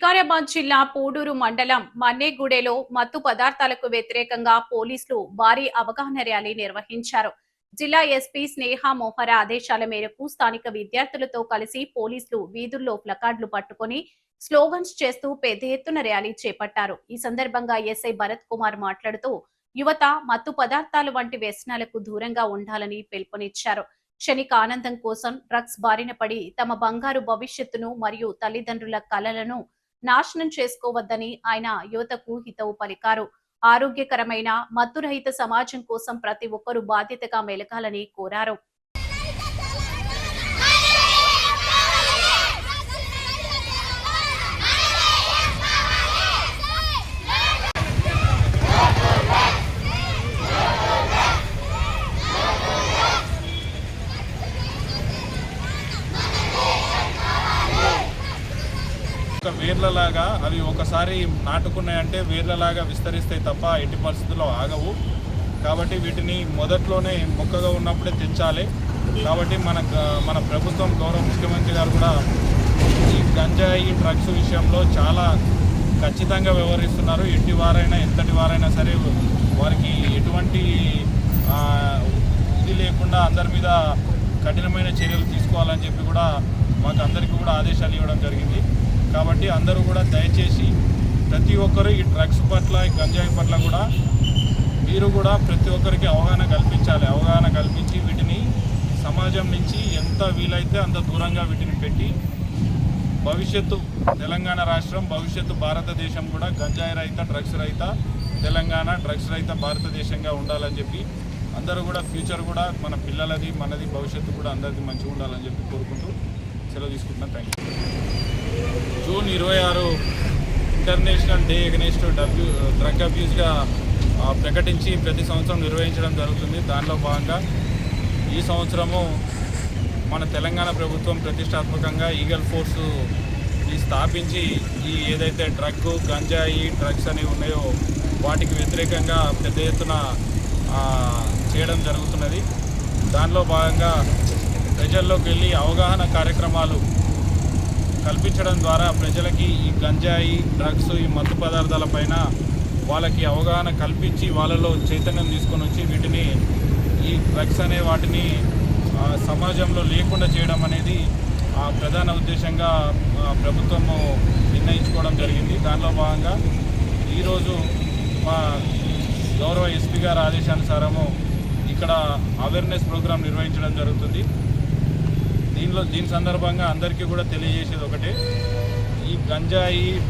వికారాబాద్ జిల్లా పూడూరు మండలం మన్నేగూడెలో మత్తు పదార్థాలకు వ్యతిరేకంగా పోలీసులు భారీ అవగాహన ర్యాలీ నిర్వహించారు. జిల్లా ఎస్పీ స్నేహ మోహర ఆదేశాల మేరకు స్థానిక విద్యార్థులతో కలిసి పోలీసులు వీధుల్లో ప్లకార్డులు పట్టుకుని స్లోగన్స్ చేస్తూ పెద్ద ఎత్తున ర్యాలీ చేపట్టారు. ఈ సందర్భంగా ఎస్ఐ భరత్ కుమార్ మాట్లాడుతూ యువత మత్తు పదార్థాలు వంటి వ్యసనాలకు దూరంగా ఉండాలని పిలుపునిచ్చారు. క్షణిక ఆనందం కోసం డ్రగ్స్ బారిన పడి తమ బంగారు భవిష్యత్తును మరియు తల్లిదండ్రుల కలలను నాశనం చేసుకోవద్దని ఆయన యువతకు హితవు పలికారు. ఆరోగ్యకరమైన మత్తురహిత సమాజం కోసం ప్రతి ఒక్కరూ బాధ్యతగా మెలగాలని కోరారు. వేర్లలాగా అవి ఒకసారి నాటుకున్నాయంటే వేర్లలాగా విస్తరిస్తాయి తప్ప ఎట్టి పరిస్థితుల్లో ఆగవు. కాబట్టి వీటిని మొదట్లోనే మొక్కగా ఉన్నప్పుడే తెంచాలి. కాబట్టి మన ప్రభుత్వం గౌరవ ముఖ్యమంత్రి గారు కూడా ఈ గంజాయి డ్రగ్స్ విషయంలో చాలా ఖచ్చితంగా వ్యవహరిస్తున్నారు. ఎట్టి వారైనా ఎంతటి వారైనా సరే వారికి ఎటువంటి ఇది లేకుండా అందరి మీద కఠినమైన చర్యలు తీసుకోవాలని చెప్పి కూడా మాకు అందరికీ కూడా ఆదేశాలు ఇవ్వడం జరిగింది. కాబట్టి అందరూ కూడా దయచేసి ప్రతి ఒక్కరు ఈ డ్రగ్స్ పట్ల ఈ గంజాయి పట్ల కూడా మీరు కూడా ప్రతి ఒక్కరికి అవగాహన కల్పించాలి. అవగాహన కల్పించి వీటిని సమాజం నుంచి ఎంత వీలైతే అంత దూరంగా వీటిని పెట్టి భవిష్యత్తు తెలంగాణ రాష్ట్రం, భవిష్యత్తు భారతదేశం కూడా గంజాయి రహిత, డ్రగ్స్ రహిత తెలంగాణ, డ్రగ్స్ రహిత భారతదేశంగా ఉండాలని చెప్పి అందరూ కూడా ఫ్యూచర్ కూడా మన పిల్లలది, మనది భవిష్యత్తు కూడా అందరిది మంచిగా ఉండాలని చెప్పి కోరుకుంటూ సెలవు తీసుకుంటున్నాను. Thank you. June 26 international day against drug అబ్యూస్గా ప్రకటించి ప్రతి సంవత్సరం నిర్వహించడం జరుగుతుంది. దానిలో భాగంగా ఈ సంవత్సరము మన తెలంగాణ ప్రభుత్వం ప్రతిష్టాత్మకంగా ఈగల్ ఫోర్సు స్థాపించి ఈ ఏదైతే గంజాయి డ్రగ్స్ అనేవి ఉన్నాయో వాటికి వ్యతిరేకంగా పెద్ద ఎత్తున చేయడం జరుగుతున్నది. దానిలో భాగంగా ప్రజల్లోకి వెళ్ళి అవగాహన కార్యక్రమాలు కల్పించడం ద్వారా ప్రజలకి ఈ గంజాయి, డ్రగ్స్, ఈ మత్తు పదార్థాలపైన వాళ్ళకి అవగాహన కల్పించి వాళ్ళలో చైతన్యం తీసుకొని వచ్చి వీటిని ఈ డ్రగ్స్ అనే వాటిని సమాజంలో లేకుండా చేయడం అనేది ప్రధాన ఉద్దేశంగా ప్రభుత్వము నిర్ణయించుకోవడం జరిగింది. దానిలో భాగంగా ఈరోజు మా గౌరవ ఎస్పీ గారి ఆదేశానుసారము ఇక్కడ అవేర్నెస్ ప్రోగ్రాం నిర్వహించడం జరుగుతుంది. దీని సందర్భంగా అందరికీ కూడా తెలియజేసేది ఒకటే, ఈ గంజాయి డ్రగ్స్